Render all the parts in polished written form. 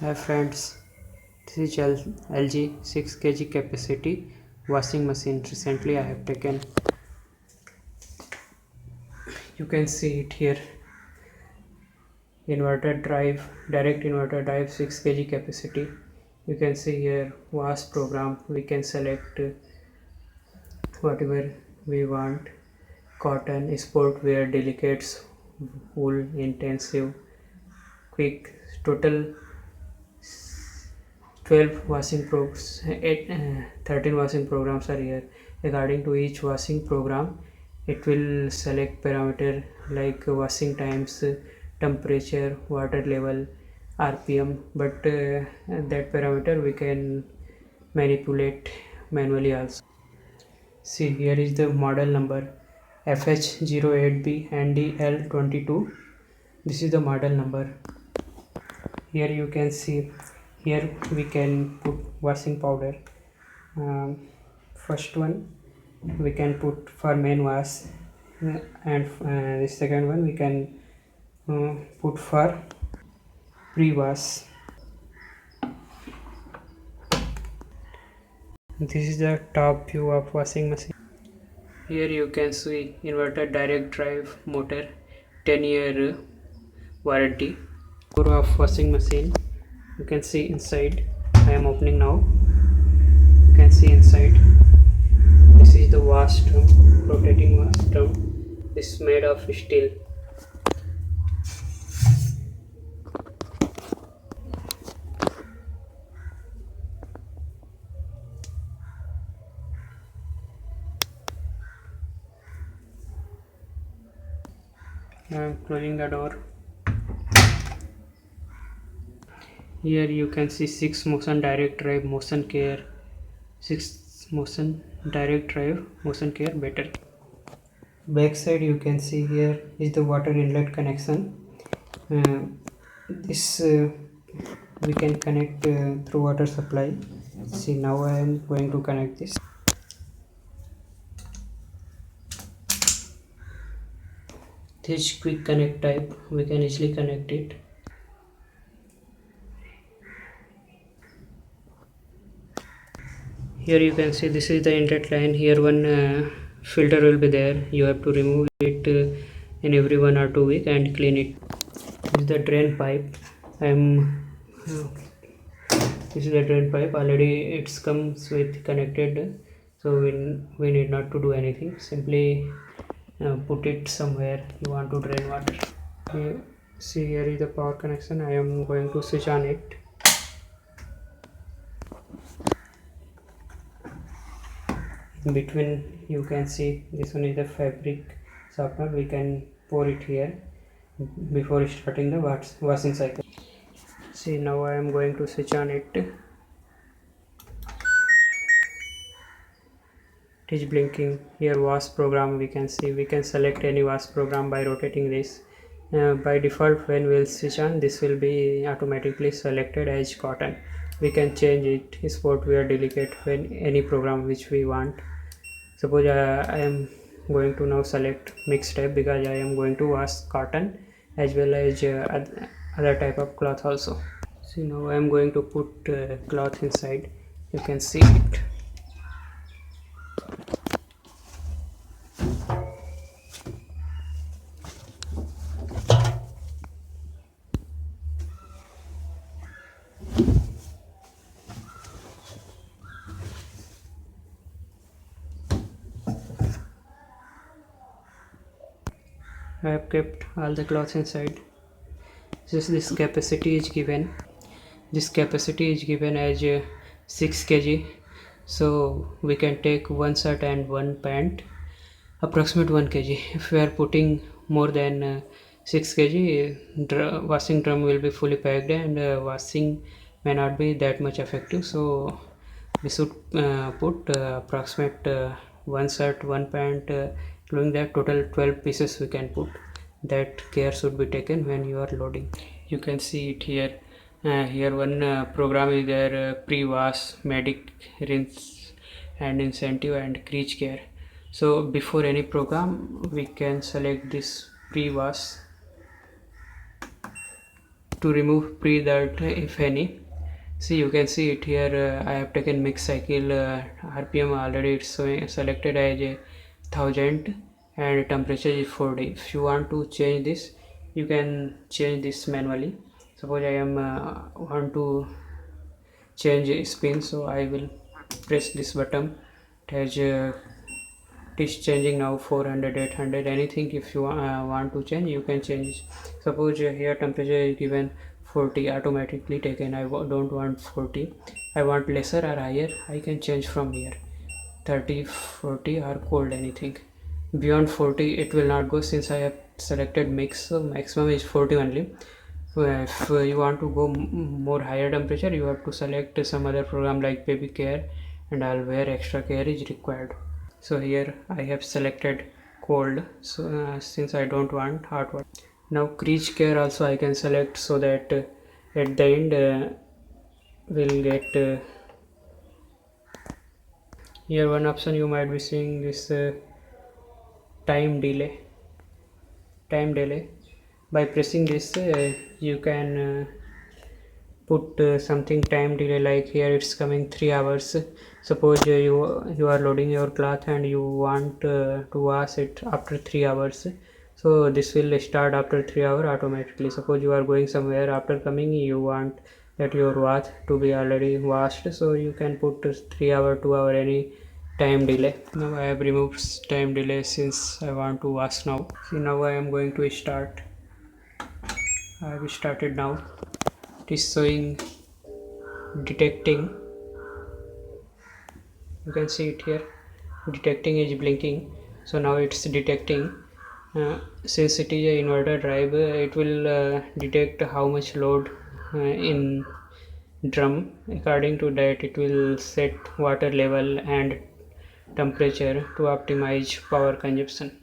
Hi friends, this is LG 6 kg capacity washing machine. Recently I have taken, you can see it here, direct inverter drive 6 kg capacity. You can see here wash program. We can select whatever we want: cotton, sportwear, delicates, wool, intensive, quick. Total 12 washing programs, 13 washing programs are here. According to each washing program, it will select parameter like washing times, temperature, water level, RPM, but that parameter we can manipulate manually also. See, here is the model number FH08B and DL22. This is the model number. Here you can see, here we can put washing powder. First one we can put for main wash, and the second one we can put for pre-wash. This is the top view of washing machine. Here you can see inverter direct drive motor, 10-year warranty. Core of washing machine. You can see inside. I am opening now. You can see inside. This is the wash drum, rotating wash drum. This is made of steel. I am closing the door. Here you can see 6 motion direct drive motion care, 6 motion direct drive motion care battery. Back side you can see here is the water inlet connection. This we can connect through water supply. See, now I am going to connect this. This quick connect type, we can easily connect it. Here you can see this is the inlet line. Here one filter will be there. You have to remove it in every 1 or 2 weeks and clean it. This is the drain pipe. This is the drain pipe. Already it comes with connected, so we need not to do anything. Simply put it somewhere you want to drain water. See, here is the power connection. I am going to switch on it. In between you can see this one is the fabric softener. We can pour it here before starting the washing cycle. See, now I am going to switch on it. It is blinking. Here wash program, we can see we can select any wash program by rotating this. By default, when we'll switch on, this will be automatically selected as cotton. We can change it sportwear, delicate, when any program which we want. Suppose I am going to now select mixed type because I am going to wash cotton as well as other type of cloth also. See, now I am going to put cloth inside. You can see it. I have kept all the cloths inside. This capacity is given. This capacity is given as 6 kg. So we can take one shirt and one pant, approximate 1 kg. If we are putting more than 6 kg, washing drum will be fully packed and washing may not be that much effective. So we should put approximate one shirt, one pant, including that total 12 pieces we can put. That care should be taken when you are loading. You can see it here. Here one program is there, pre-wash, medic, rinse and incentive and crease care. So before any program we can select this pre-wash. to remove pre-dirt if any. See, you can see it here. I have taken mix cycle RPM already. It's selected as a 1000 and temperature is 40. If you want to change this, you can change this manually. Suppose I am want to change spin, so I will press this button. It has it is changing now 400, 800, anything. If you want to change, you can change. Suppose here temperature is given 40, automatically taken. I don't want 40, I want lesser or higher. I can change from here, 30, 40 or cold, anything. Beyond 40 it will not go, since I have selected mix, so maximum is 40 only. If you want to go more higher temperature, you have to select some other program like baby care and all, where extra care is required. So here I have selected cold, so since I don't want hot water. Now crease care also I can select, so that at the end we'll get here one option you might be seeing, this time delay. By pressing this you can put something time delay, like here it's coming 3 hours. Suppose you are loading your cloth and you want to wash it after 3 hours, so this will start after 3 hours automatically. Suppose you are going somewhere, after coming you want that your cloth to be already washed, so you can put 3 hour, 2 hour, any time delay. Now I have removed time delay since I want to wash now. See, now I am going to start. I have started now. It is showing detecting. You can see it here, detecting is blinking. So now it's detecting. Since it is an inverter drive, it will detect how much load in drum. According to that, it will set water level and temperature to optimize power consumption.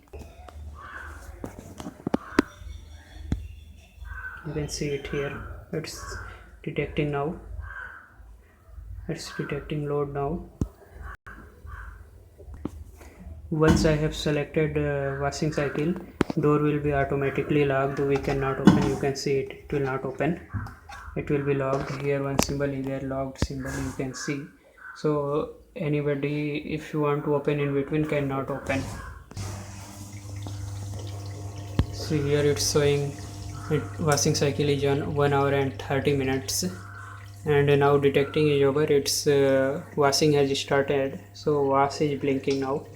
You can see it here, it's detecting now. It's detecting load now. Once I have selected washing cycle, door will be automatically locked. We cannot open. You can see it, it will not open. It will be locked. Here one symbol is there, locked symbol, you can see. So anybody, if you want to open in between, cannot open. So here it's showing washing cycle is on 1 hour and 30 minutes, and now detecting is over. It's washing has started, so wash is blinking now.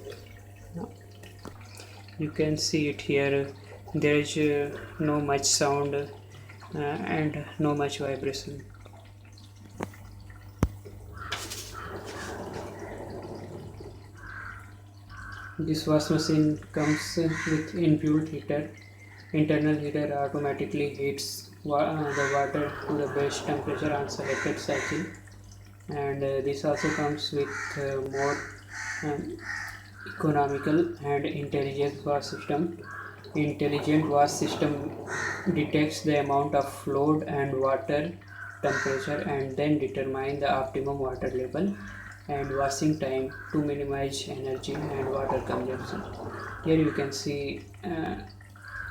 You can see it here. There is no much sound and no much vibration. This wash machine comes with inbuilt heater. Internal heater automatically heats the water to the best temperature on selected cycle, and this also comes with more um, economical and intelligent wash system. Intelligent wash system detects the amount of load and water temperature and then determine the optimum water level and washing time to minimize energy and water consumption. Here you can see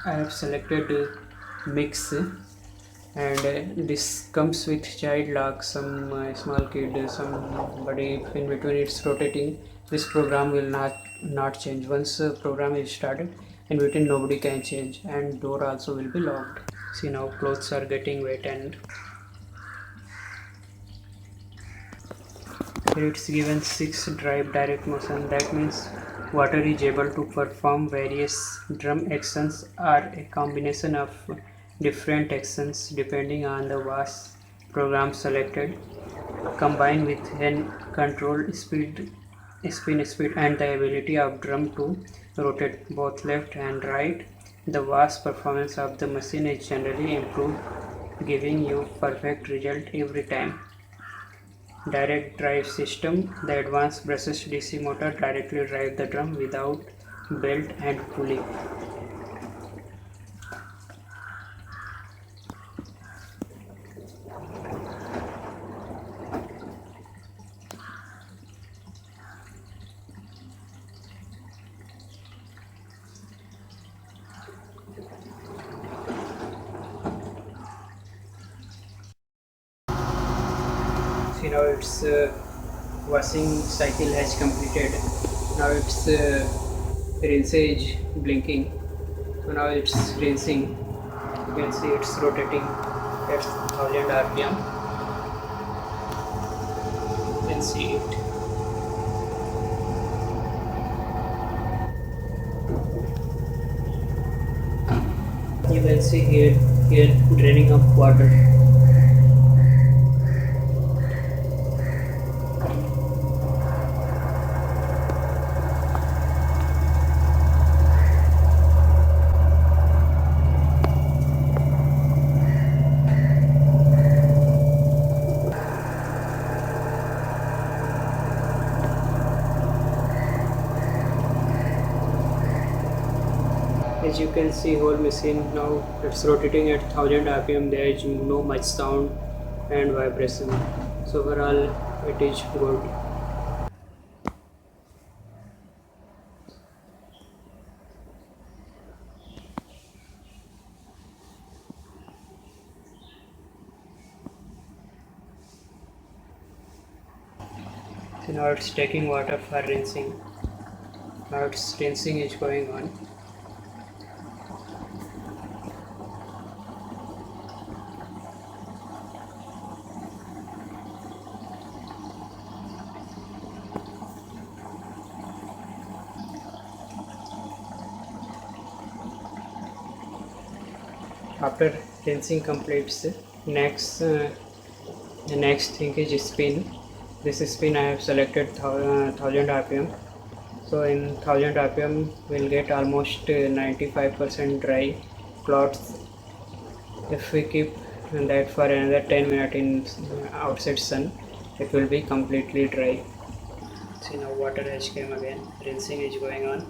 I have selected mix, and this comes with child lock. Some small kid, somebody in between it's rotating, this program will not change. Once program is started, in between nobody can change, and door also will be locked. See, now clothes are getting wet, and here it's given 6 drive direct motion. That means water is able to perform various drum actions or a combination of different actions depending on the wash program selected, combined with an controlled spin speed and the ability of drum to rotate both left and right. The wash performance of the machine is generally improved, giving you perfect result every time. Direct drive system. The advanced brushless DC motor directly drive the drum without belt and pulley. See now its washing cycle has completed. Now its rinse is blinking. So now it's rinsing. You can see it's rotating at 1000 rpm. You can see it. You can see here draining of water. As you can see, whole machine now it's rotating at 1000 rpm. There is no much sound and vibration. So overall, it is good. So now it's taking water for rinsing. Now its rinsing is going on. After rinsing completes, the next thing is spin. This spin I have selected 1000 rpm. So in 1000 rpm we'll get almost 95% dry cloths. If we keep that for another 10 minutes in outside sun, it will be completely dry. See now water has came again. Rinsing is going on.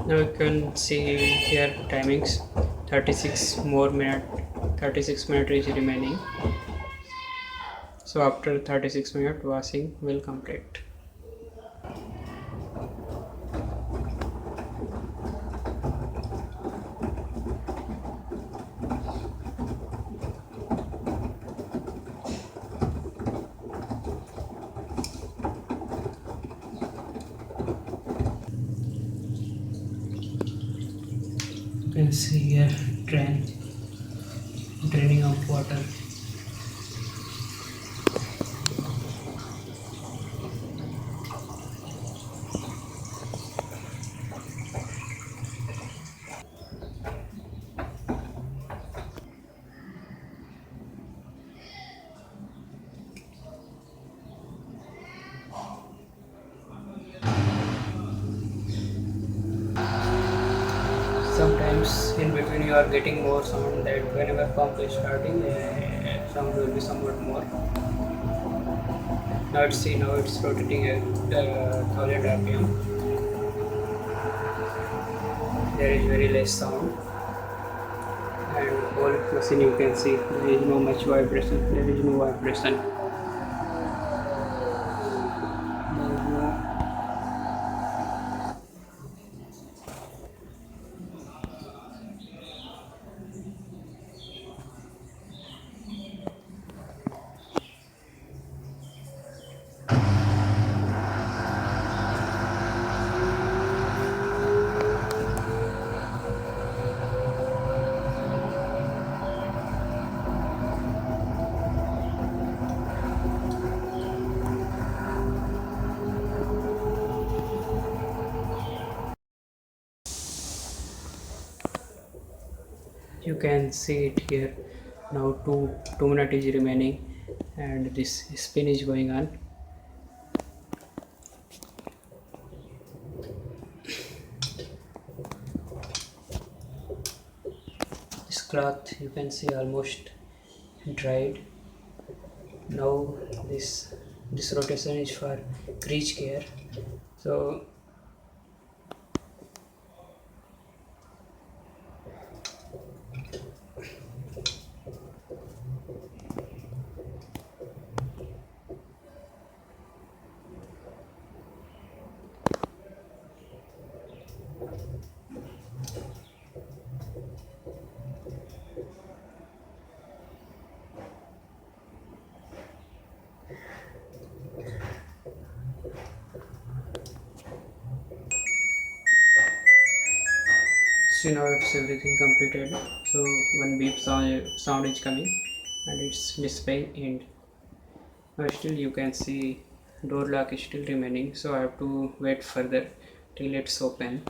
Now you can see here timings 36 minutes is remaining. So after 36 minutes washing will complete. You can see here draining of water. Sometimes in between you are getting more sound, that whenever pump is starting, sound will be somewhat more. Now it's rotating at 1000 rpm. There is very less sound, and whole machine you can see there is no much vibration. There is no vibration. There is no. You can see it here. Now 2 minutes is remaining and this spin is going on. This cloth you can see almost dried. Now this rotation is for crease care. So see, now it's everything completed. So one beep sound is coming and it's displaying end. Now still you can see door lock is still remaining, so I have to wait further till it's open.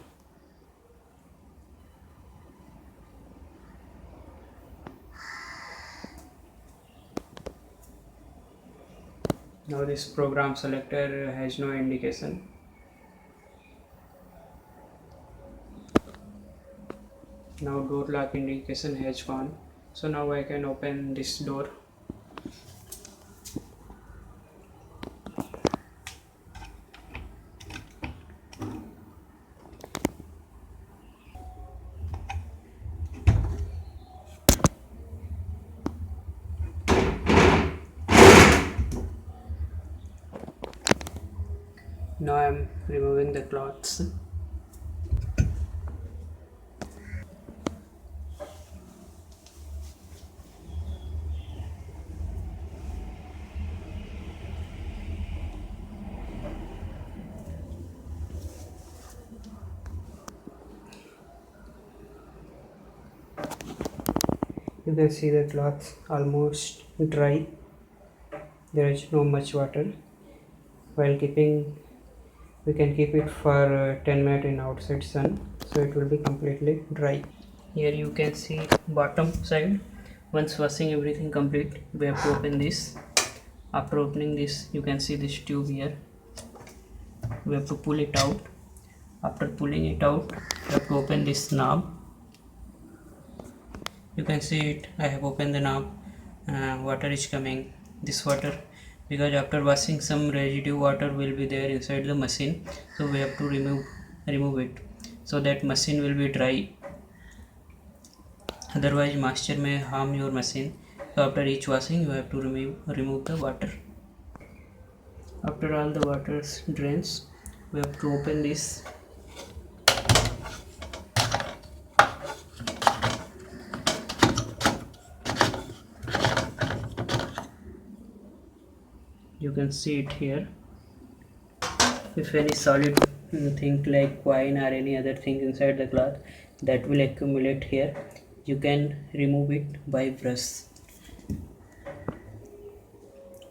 Now this program selector has no indication. Now door lock indication has gone, so now I can open this door. Now I am removing the cloths. You can see the cloth almost dry. There is no much water. While keeping, we can keep it for 10 minutes in outside sun, so it will be completely dry. Here you can see bottom side. Once washing everything complete, we have to open this. After opening this, you can see this tube here. We have to pull it out. After pulling it out, we have to open this knob. You can see it. I have opened the knob. Water is coming. This water, because after washing some residue water will be there inside the machine, so we have to remove it so that machine will be dry. Otherwise moisture may harm your machine. So after each washing you have to remove the water. After all the water drains, we have to open this. You can see it here. If any solid thing like wine or any other thing inside the cloth, that will accumulate here, you can remove it by brush.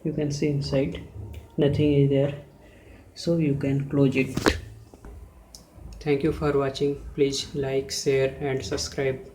You can see inside nothing is there, so you can close it. Thank you for watching. Please like, share and subscribe.